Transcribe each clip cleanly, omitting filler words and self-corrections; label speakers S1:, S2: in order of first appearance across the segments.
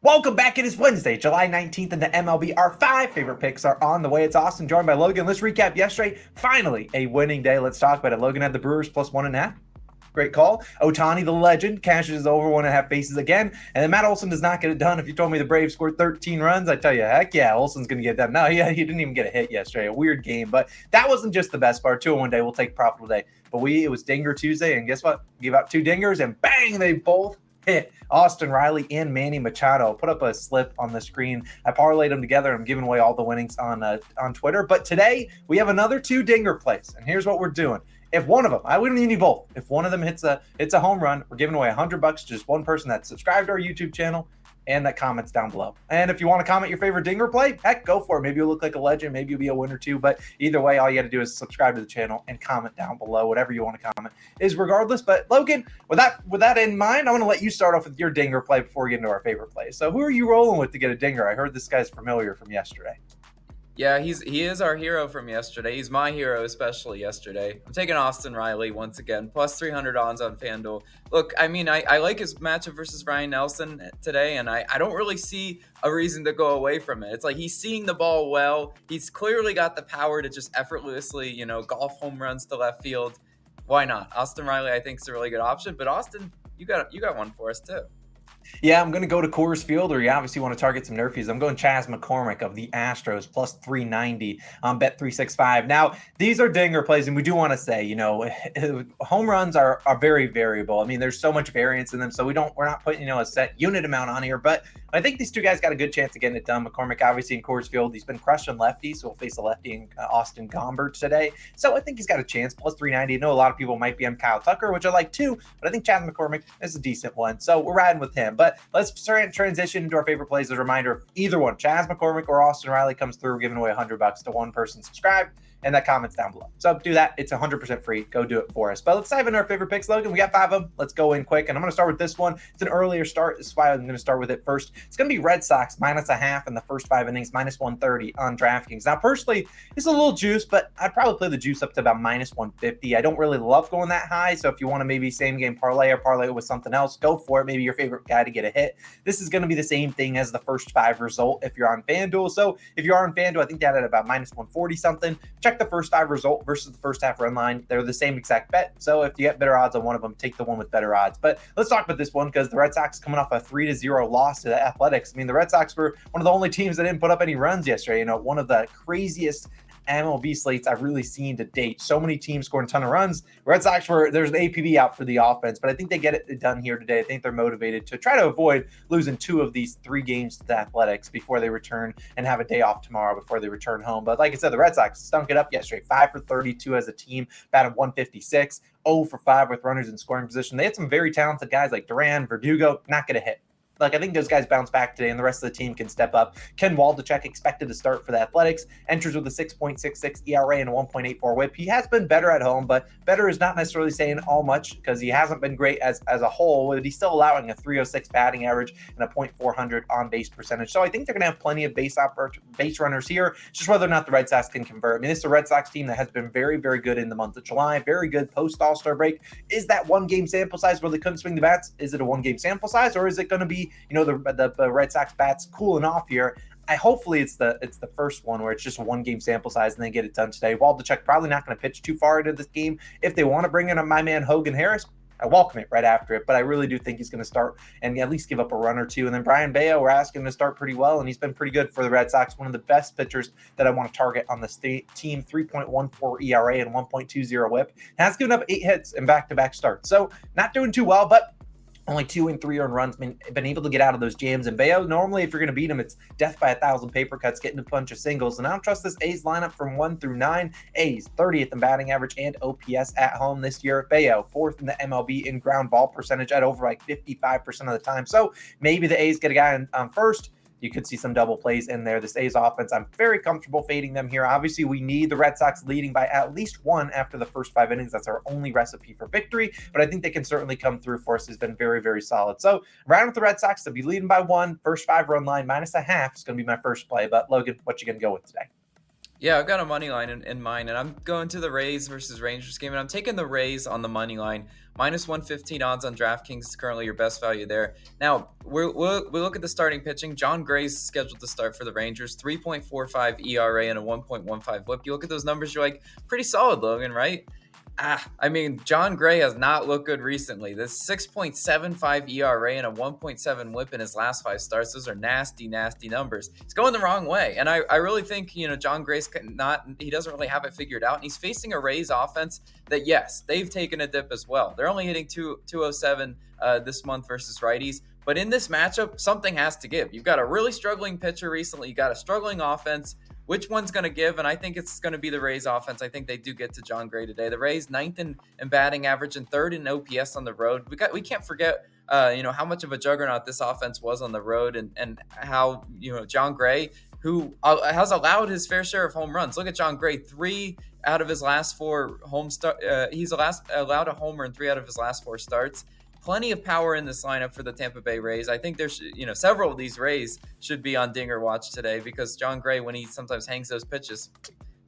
S1: Welcome back. It is Wednesday, July 19th, and the MLB. Our 5 favorite picks are on the way. It's Austin, joined by Logan. Let's recap yesterday. Finally, a winning day. Let's talk about it. Logan had the Brewers plus 1.5. Great call. Ohtani, the legend, cashes over 1.5 bases again. And then Matt Olson does not get it done. If you told me the Braves scored 13 runs, I'd tell you, heck yeah, Olson's going to get it done. No, he didn't even get a hit yesterday. A weird game. But that wasn't just the best part. 2-1 day. We'll take profitable day. But it was Dinger Tuesday. And guess what? Gave out 2 dingers, and bang, they both hit. Austin Riley and Manny Machado. Put up a slip on the screen. I parlayed them together. I'm giving away all the winnings on Twitter. But today we have another 2 dinger plays, and here's what we're doing. If one of them, we don't need both. If one of them hits a home run, we're giving away $100 to just one person that's subscribed to our YouTube channel and that comments down below. And if you want to comment your favorite dinger play, heck, go for it. Maybe you'll look like a legend. Maybe you'll be a winner too. But either way, all you got to do is subscribe to the channel and comment down below. Whatever you want to comment is regardless. But Logan, with that in mind, I want to let you start off with your dinger play before we get into our favorite play. So who are you rolling with to get a dinger? I heard this guy's familiar from yesterday.
S2: Yeah, he is our hero from yesterday. He's my hero, especially yesterday. I'm taking Austin Riley once again, plus 300 odds on FanDuel. Look, I mean, I like his matchup versus Ryan Nelson today, and I don't really see a reason to go away from it. It's like he's seeing the ball well. He's clearly got the power to just effortlessly, golf home runs to left field. Why not? Austin Riley, I think, is a really good option. But Austin, you got one for us too.
S1: Yeah, I'm going to go to Coors Field, or you obviously want to target some nerfies. I'm going Chas McCormick of the Astros, plus 390 on Bet365. Now, these are dinger plays, and we do want to say, home runs are very variable. I mean, there's so much variance in them, so we're not putting, a set unit amount on here, but I think these two guys got a good chance of getting it done. McCormick, obviously, in Coors Field, he's been crushing lefties, so we'll face a lefty in Austin Gomber today. So I think he's got a chance, plus 390. I know a lot of people might be on Kyle Tucker, which I like too, but I think Chas McCormick is a decent one, so we're riding with him. But let's transition into our favorite plays. As a reminder, if either one, Chas McCormick or Austin Riley, comes through, we're giving away $100 to one person subscribed, and that comments down below. So do that. It's 100% free. Go do it for us. But let's dive into our favorite picks, Logan. We got 5 of them. Let's go in quick. And I'm going to start with this one. It's an earlier start. This is why I'm going to start with it first. It's going to be Red Sox -0.5 in the first 5 innings, -130 on DraftKings. Now, personally, it's a little juice, but I'd probably play the juice up to about -150. I don't really love going that high. So if you want to maybe same game parlay or parlay it with something else, go for it. Maybe your favorite guy to get a hit. This is going to be the same thing as the first 5 result if you're on FanDuel. So if you are on FanDuel, I think that at about -140 something. Check the first 5 results versus the first half run line. They're the same exact bet. So if you get better odds on one of them, take the one with better odds. But let's talk about this one because the Red Sox coming off a 3-0 loss to the Athletics. I mean, the Red Sox were one of the only teams that didn't put up any runs yesterday. One of the craziest MLB slates I've really seen to date. So many teams scoring a ton of runs. Red Sox there's an APB out for the offense, but I think they get it done here today. I think they're motivated to try to avoid losing 2 of these 3 games to the Athletics before they return and have a day off tomorrow before they return home. But like I said, the Red Sox stunk it up yesterday. 5 for 32 as a team, batted 156, 0 for 5 with runners in scoring position. They had some very talented guys like Duran, Verdugo, not going to hit. I think those guys bounce back today, and the rest of the team can step up. Ken Waldichuk expected to start for the Athletics, enters with a 6.66 ERA and a 1.84 WHIP. He has been better at home, but better is not necessarily saying all much because he hasn't been great as a whole. But he's still allowing a 306 batting average and a .400 on base percentage. So I think they're going to have plenty of base runners here. It's just whether or not the Red Sox can convert. I mean, this is a Red Sox team that has been very, very good in the month of July. Very good post All-Star break. Is that one game sample size where they couldn't swing the bats? Is it a one game sample size, or is it going to be the Red Sox bats cooling off here? Hopefully it's the first one where it's just a 1 game sample size and they get it done today. Waldichuk probably not going to pitch too far into this game. If they want to bring in my man Hogan Harris, I welcome it right after it, but I really do think he's going to start and at least give up a run or 2. And then Brian Bayo, we're asking him to start pretty well, and he's been pretty good for the Red Sox. One of the best pitchers that I want to target on this team, 3.14 ERA and 1.20 WHIP. Has given up 8 hits in back-to-back starts. So not doing too well, but only 2 and 3 earned runs, been able to get out of those jams. And Bayo, normally if you're going to beat him, it's death by 1,000 paper cuts, getting a bunch of singles. And I don't trust this A's lineup from 1 through 9. A's 30th in batting average and OPS at home this year. Bayo 4th in the MLB in ground ball percentage at over 55% of the time. So maybe the A's get a guy on first. You could see some double plays in there. This A's offense, I'm very comfortable fading them here. Obviously, we need the Red Sox leading by at least 1 after the first 5 innings. That's our only recipe for victory, but I think they can certainly come through for us. Has been very, very solid. So round with the Red Sox to be leading by 1, first 5 run line -0.5 is going to be my first play. But Logan, what you going to go with today?
S2: Yeah, I've got a money line in mind, and I'm going to the Rays versus Rangers game, and I'm taking the Rays on the money line. Minus 115 odds on DraftKings is currently your best value there. Now, we look at the starting pitching. John Gray's scheduled to start for the Rangers, 3.45 ERA and a 1.15 whip. You look at those numbers, you're like, pretty solid, Logan, right? I mean, John Gray has not looked good recently. This 6.75 ERA and a 1.7 whip in his last 5 starts. Those are nasty, nasty numbers. He's going the wrong way. And I really think, John Gray's he doesn't really have it figured out. And he's facing a Rays offense that, yes, they've taken a dip as well. They're only hitting 207 this month versus righties. But in this matchup, something has to give. You've got a really struggling pitcher recently. You got a struggling offense. Which one's going to give? And I think it's going to be the Rays offense. I think they do get to John Gray today. The Rays 9th in batting average and 3rd in OPS on the road. We can't forget, how much of a juggernaut this offense was on the road, and how, John Gray, who has allowed his fair share of home runs. Look at John Gray, 3 out of his last 4 he's allowed a homer in 3 out of his last 4 starts. Plenty of power in this lineup for the Tampa Bay Rays. I think there's, several of these Rays should be on Dinger Watch today, because John Gray, when he sometimes hangs those pitches,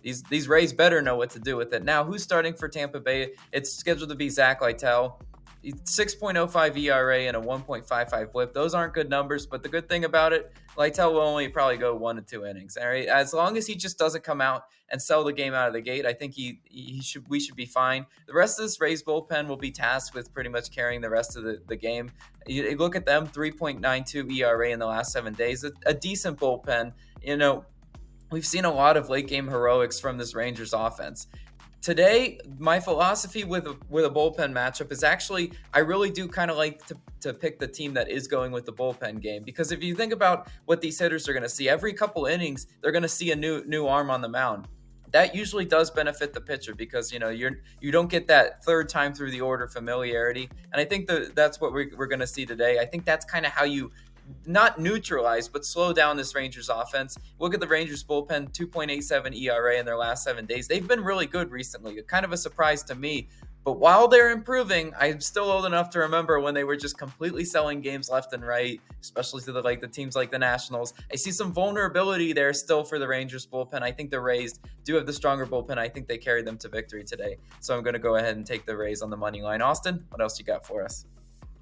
S2: these Rays better know what to do with it. Now, who's starting for Tampa Bay? It's scheduled to be Zach Littell. 6.05 ERA and a 1.55 whip. Those aren't good numbers, but the good thing about it, Littell will only probably go 1 to 2 innings. All right, as long as he just doesn't come out and sell the game out of the gate, I think we should be fine. The rest of this Rays bullpen will be tasked with pretty much carrying the rest of the game. You look at them, 3.92 ERA in the last 7 days, a decent bullpen. We've seen a lot of late game heroics from this Rangers offense. Today, my philosophy with a bullpen matchup is actually, I really do kind of like to pick the team that is going with the bullpen game, because if you think about what these hitters are going to see, every couple innings, they're going to see a new arm on the mound. That usually does benefit the pitcher, because you don't get that third time through the order familiarity, and I think that's what we're going to see today. I think that's kind of how you not neutralize, but slow down this Rangers offense. Look at the Rangers bullpen, 2.87 ERA in their last 7 days. They've been really good recently. Kind of a surprise to me. But while they're improving, I'm still old enough to remember when they were just completely selling games left and right, especially to the teams like the Nationals. I see some vulnerability there still for the Rangers bullpen. I think the Rays do have the stronger bullpen. I think they carried them to victory today. So I'm going to go ahead and take the Rays on the money line. Austin, what else you got for us?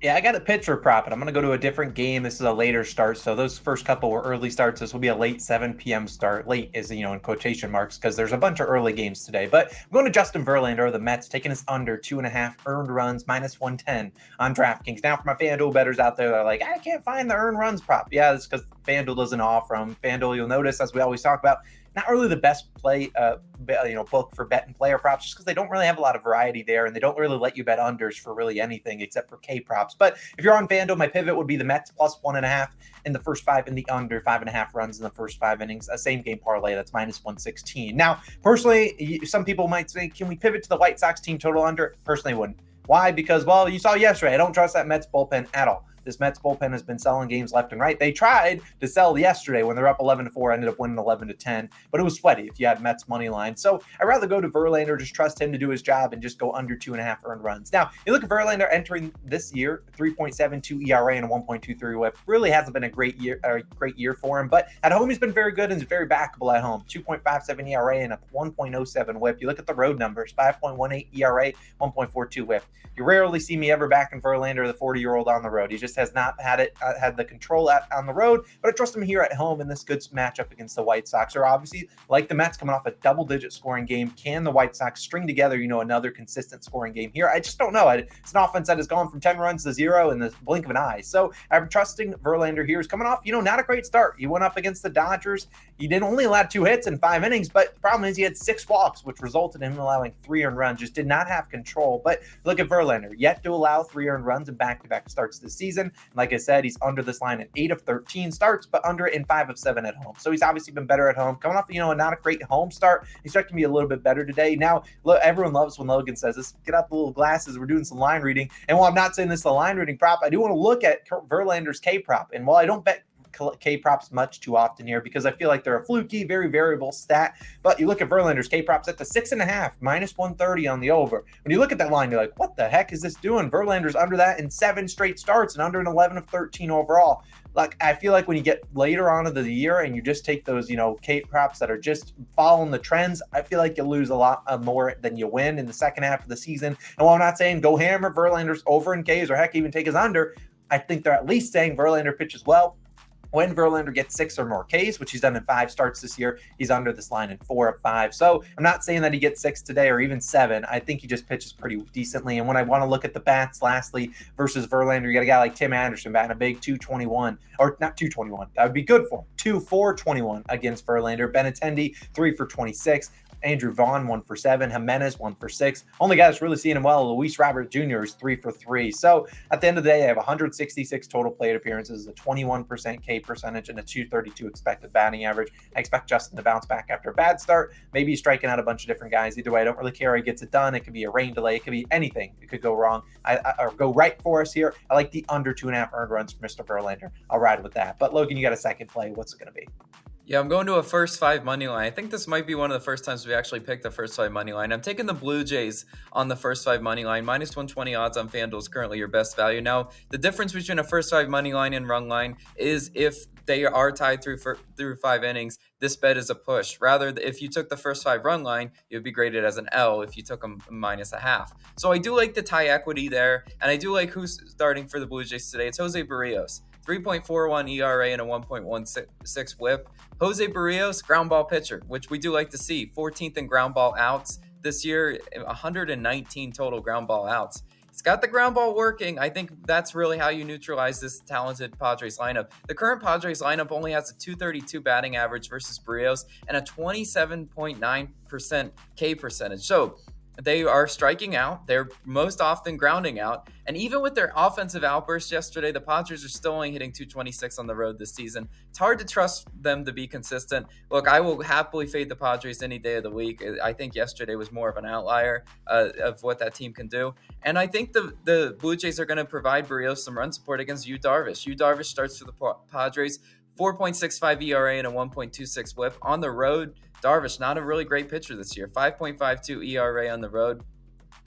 S1: Yeah, I got a pitcher prop, and I'm going to go to a different game. This is a later start, so those first couple were early starts. This will be a late 7 p.m. start. Late is, in quotation marks, because there's a bunch of early games today. But I'm going to Justin Verlander of the Mets, taking us under 2.5 earned runs, minus 110 on DraftKings. Now, for my FanDuel bettors out there, they're like, I can't find the earned runs prop. Yeah, it's because FanDuel doesn't offer them. FanDuel, you'll notice, as we always talk about, not really the best book for bet and player props, just because they don't really have a lot of variety there, and they don't really let you bet unders for really anything except for K props. But if you're on FanDuel, my pivot would be the Mets plus 1.5 in the first 5 and the under 5.5 runs in the first 5 innings. A same game parlay, that's minus 116. Now, personally, some people might say, can we pivot to the White Sox team total under? Personally, wouldn't. Why? Because, you saw yesterday, I don't trust that Mets bullpen at all. This Mets bullpen has been selling games left and right. They tried to sell yesterday when they're up 11-4, ended up winning 11-10, but it was sweaty if you had Mets money line. So I'd rather go to Verlander, just trust him to do his job and just go under 2.5 earned runs. Now, you look at Verlander entering this year, 3.72 ERA and a 1.23 whip. Really hasn't been a great year for him, but at home he's been very good and is very backable at home. 2.57 ERA and a 1.07 whip. You look at the road numbers, 5.18 ERA, 1.42 whip. You rarely see me ever backing Verlander, the 40-year-old, on the road. He just has not had the control on the road, but I trust him here at home in this good matchup against the White Sox. Or obviously, like the Mets coming off a double-digit scoring game, can the White Sox string together, another consistent scoring game here? I just don't know. It's an offense that has gone from 10 runs to 0 in the blink of an eye. So I'm trusting Verlander here. He's coming off, not a great start. He went up against the Dodgers. He didn't only allow 2 hits in 5 innings, but the problem is he had 6 walks, which resulted in him allowing 3 earned runs. Just did not have control. But look at Verlander, yet to allow 3 earned runs in back-to-back starts this season. Like I said, he's under this line in 8 of 13 starts, but under it in 5 of 7 at home. So he's obviously been better at home. Coming off, not a great home start. He's expecting to be a little bit better today. Now, look, everyone loves when Logan says this. Get out the little glasses. We're doing some line reading. And while I'm not saying this is a line reading prop, I do want to look at Verlander's K prop. And while I don't bet K props much too often here, because I feel like they're a fluky, very variable stat. But you look at Verlander's K props at the 6.5, minus 130 on the over. When you look at that line, you're like, what the heck is this doing? Verlander's under that in 7 straight starts and under an 11 of 13 overall. Like, I feel like when you get later on in the year and you just take those, Kate props that are just following the trends, I feel like you lose a lot more than you win in the second half of the season. And while I'm not saying go hammer Verlander's over in Ks or heck, even take his under, I think they're at least saying Verlander pitches well. When Verlander gets 6 or more Ks, which he's done in 5 starts this year, he's under this line in 4 of 5. So I'm not saying that he gets 6 today or even 7. I think he just pitches pretty decently. And when I want to look at the bats, lastly, versus Verlander, you got a guy like Tim Anderson batting a big 221, or not 221. That would be good for him. 2-4-21 against Verlander. Benintendi, 3 for 26. Andrew Vaughn, 1 for 7. Jimenez, 1 for 6. Only guy that's really seeing him well, Luis Robert Jr. is 3 for 3. So at the end of the day, they have 166 total plate appearances, a 21% K percentage, and a 232 expected batting average. I expect Justin to bounce back after a bad start. Maybe he's striking out a bunch of different guys. Either way, I don't really care how he gets it done. It could be a rain delay. It could be anything. It could go wrong or go right for us here. I like the under 2.5 earned runs for Mr. Verlander. I'll ride with that. But Logan, you got a second play. What's it going to be?
S2: Yeah, I'm going to a first 5 money line. I think this might be one of the first times we actually picked the first 5 money line. I'm taking the Blue Jays on the first 5 money line. Minus 120 odds on FanDuel is currently your best value. Now, the difference between a first 5 money line and run line is if they are tied through 5 innings, this bet is a push. Rather, if you took the first 5 run line, it would be graded as an L if you took them minus a half. So I do like the tie equity there, and I do like who's starting for the Blue Jays today. It's Jose Barrios. 3.41 ERA and a 1.16 whip. Jose Barrios, ground ball pitcher, which we do like to see. 14th in ground ball outs this year, 119 total ground ball outs. He's got the ground ball working. I think that's really how you neutralize this talented Padres lineup. The current Padres lineup only has a 232 batting average versus Barrios and a 27.9% K percentage. So they are striking out. They're most often grounding out. And even with their offensive outburst yesterday, the Padres are still only hitting 226 on the road this season. It's hard to trust them to be consistent. Look, I will happily fade the Padres any day of the week. I think yesterday was more of an outlier of what that team can do. And I think the Blue Jays are going to provide Barrios some run support against Yu Darvish. Yu Darvish starts for the Padres. 4.65 ERA and a 1.26 whip. On the road, Darvish, not a really great pitcher this year. 5.52 ERA on the road.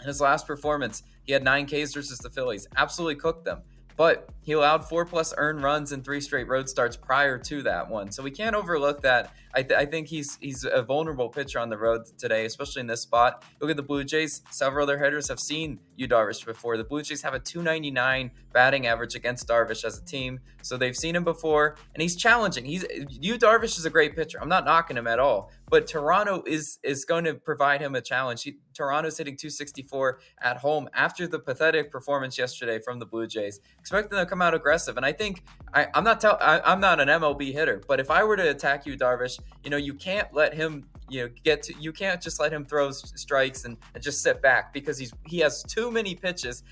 S2: In his last performance, he had 9 Ks versus the Phillies. Absolutely cooked them. But he allowed 4+ earned runs in 3 straight road starts prior to that one. So we can't overlook that. I think he's a vulnerable pitcher on the road today, especially in this spot. Look at the Blue Jays. Several other hitters have seen Yu Darvish before. The Blue Jays have a 299 batting average against Darvish as a team. So they've seen him before, and he's challenging. Yu Darvish is a great pitcher. I'm not knocking him at all. But Toronto is going to provide him a challenge. Toronto's hitting 264 at home after the pathetic performance yesterday from the Blue Jays. Expect them to come out aggressive. And I think I'm not an MLB hitter, but if I were to attack Yu Darvish, you can't let him you can't just let him throw strikes and just sit back because he has too many pitches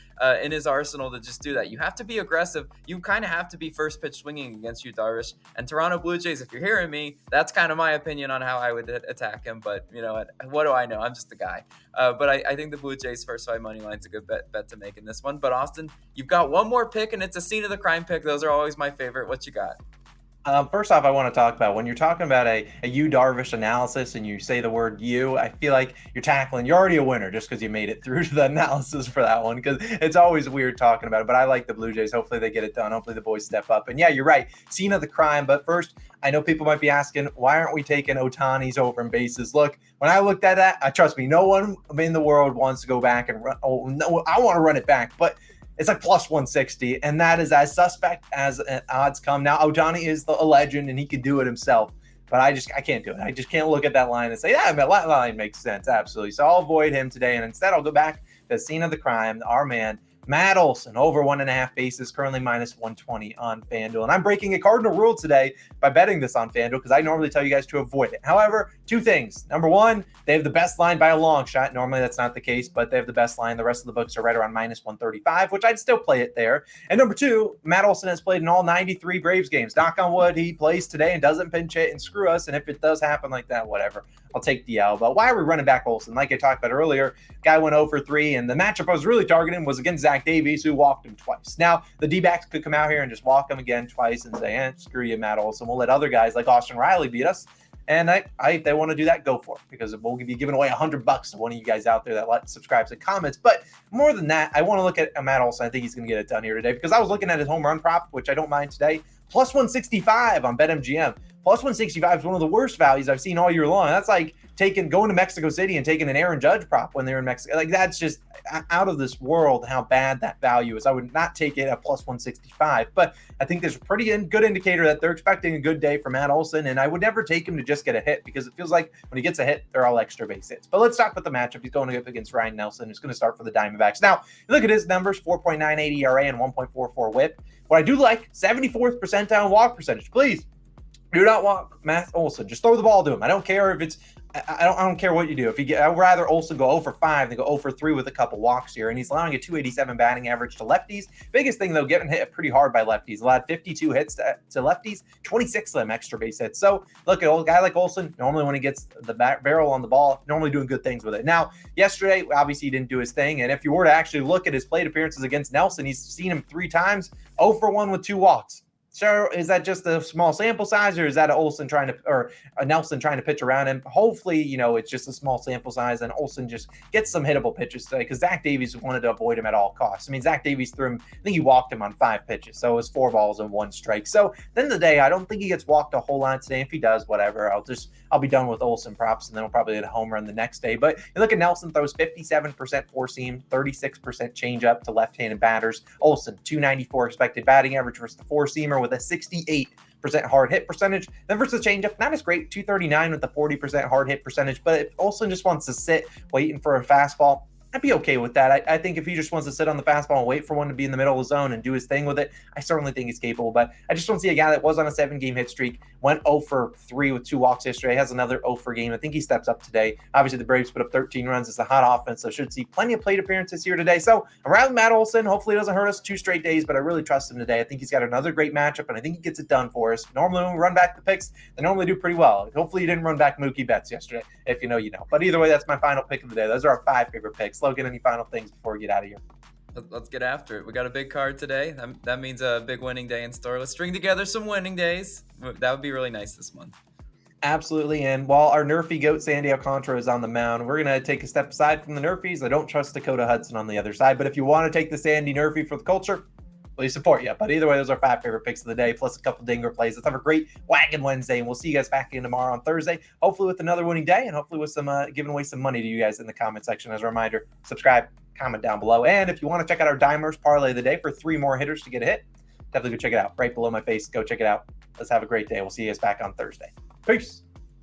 S2: in his arsenal to just do that. You have to be aggressive. You kind of have to be first pitch swinging against Yu Darvish. And Toronto Blue Jays, if you're hearing me, that's kind of my opinion on how I would attack him. But what do I know? I'm just a guy. But I think the Blue Jays first 5 money line is a good bet to make in this one. But Austin, you've got one more pick, and it's a scene of the crime pick. Those are always my favorite. What you got?
S1: First off, I want to talk about when you're talking about a Yu Darvish analysis and you say the word "you," I feel like you're already a winner just because you made it through to the analysis for that one, because it's always weird talking about it. But I like the Blue Jays. Hopefully they get it done. Hopefully the boys step up. And yeah, you're right. Scene of the crime. But first, I know people might be asking, why aren't we taking Ohtani's over in bases? Look, when I looked at that, trust me, no one in the world wants to go back and run. Oh, no, I want to run it back. But it's like plus 160, and that is as suspect as odds come. Now, Ohtani is a legend, and he can do it himself, but I can't do it. I just can't look at that line and say, yeah, that line makes sense, absolutely. So I'll avoid him today, and instead I'll go back to the scene of the crime, our man, Matt Olson, over 1.5 bases, currently minus 120 on FanDuel. And I'm breaking a cardinal rule today by betting this on FanDuel because I normally tell you guys to avoid it. However, 2 things. Number 1, they have the best line by a long shot. Normally that's not the case, but they have the best line. The rest of the books are right around minus 135, which I'd still play it there. And number 2, Matt Olson has played in all 93 Braves games. Knock on wood, he plays today and doesn't pinch hit and screw us. And if it does happen like that, whatever. I'll take the L. But why are we running back Olson? Like I talked about earlier, guy went 0 for 3, and the matchup I was really targeting was against Zach Davies, who walked him twice. Now, the D-backs could come out here and just walk him again twice and say, screw you, Matt Olson. We'll let other guys like Austin Riley beat us. And if they want to do that, go for it, because we'll be giving away $100 to one of you guys out there that subscribes and comments. But more than that, I want to look at Matt Olson. I think he's going to get it done here today, because I was looking at his home run prop, which I don't mind today, plus 165 on BetMGM. Plus 165 is one of the worst values I've seen all year long. That's like going to Mexico City and taking an Aaron Judge prop when they're in Mexico. Like, that's just out of this world how bad that value is. I would not take it at plus 165, but I think there's a pretty good indicator that they're expecting a good day from Matt Olson, and I would never take him to just get a hit because it feels like when he gets a hit, they're all extra base hits. But let's talk about the matchup. He's going up against Ryan Nelson, who's going to start for the Diamondbacks. Now, look at his numbers, 4.98 ERA and 1.44 whip. What I do like, 74th percentile walk percentage. Please do not walk Matt Olson. Just throw the ball to him. I don't care if it's I don't care what you do. I'd rather Olson go 0 for 5 than go 0 for 3 with a couple walks here. And he's allowing a 287 batting average to lefties. Biggest thing, though, getting hit pretty hard by lefties. Allowed 52 hits to lefties, 26 of them extra base hits. So, look, a guy like Olson, normally when he gets the barrel on the ball, normally doing good things with it. Now, yesterday, obviously, he didn't do his thing. And if you were to actually look at his plate appearances against Nelson, he's seen him 3 times, 0 for 1 with 2 walks. So is that just a small sample size, or is that a Nelson trying to pitch around him? Hopefully, it's just a small sample size and Olson just gets some hittable pitches today because Zach Davies wanted to avoid him at all costs. I mean, Zach Davies threw him, I think he walked him on 5 pitches. So it was 4 balls and 1 strike. So at the end of the day, I don't think he gets walked a whole lot today. If he does, whatever. I'll be done with Olson props and then we'll probably hit a home run the next day. But you look at Nelson, throws 57% four seam, 36% changeup to left-handed batters. Olson, 294 expected batting average versus the four seamer with a 68% hard hit percentage. Then versus the changeup, not as great, 239 with the 40% hard hit percentage. But if Olson just wants to sit waiting for a fastball, I'd be okay with that. I think if he just wants to sit on the fastball and wait for one to be in the middle of the zone and do his thing with it, I certainly think he's capable. But I just want to see a guy that was on a 7-game hit streak, went 0 for 3 with 2 walks yesterday, has another 0 for game. I think he steps up today. Obviously, the Braves put up 13 runs. It's a hot offense, so should see plenty of plate appearances here today. So around Matt Olson, hopefully it doesn't hurt us 2 straight days, but I really trust him today. I think he's got another great matchup, and I think he gets it done for us. Normally, when we run back the picks, they normally do pretty well. Hopefully, you didn't run back Mookie Betts yesterday. If you know, you know. But either way, that's my final pick of the day. Those are our 5 favorite picks. Logan, any final things before we get out of here?
S2: Let's get after it. We got a big card today. That means a big winning day in store. Let's string together some winning days. That would be really nice this month.
S1: Absolutely. And while our nerfy goat Sandy Alcantara is on the mound, we're going to take a step aside from the nerfies. I don't trust Dakota Hudson on the other side. But if you want to take the Sandy nerfy for the culture, please support you. But either way, those are 5 favorite picks of the day, plus a couple dinger plays. Let's have a great Wagon Wednesday, and we'll see you guys back again tomorrow on Thursday, hopefully with another winning day, and hopefully with some giving away some money to you guys in the comment section. As a reminder, subscribe, comment down below, and if you want to check out our Dimers parlay of the day for 3 more hitters to get a hit, definitely go check it out. Right below my face, go check it out. Let's have a great day. We'll see you guys back on Thursday. Peace.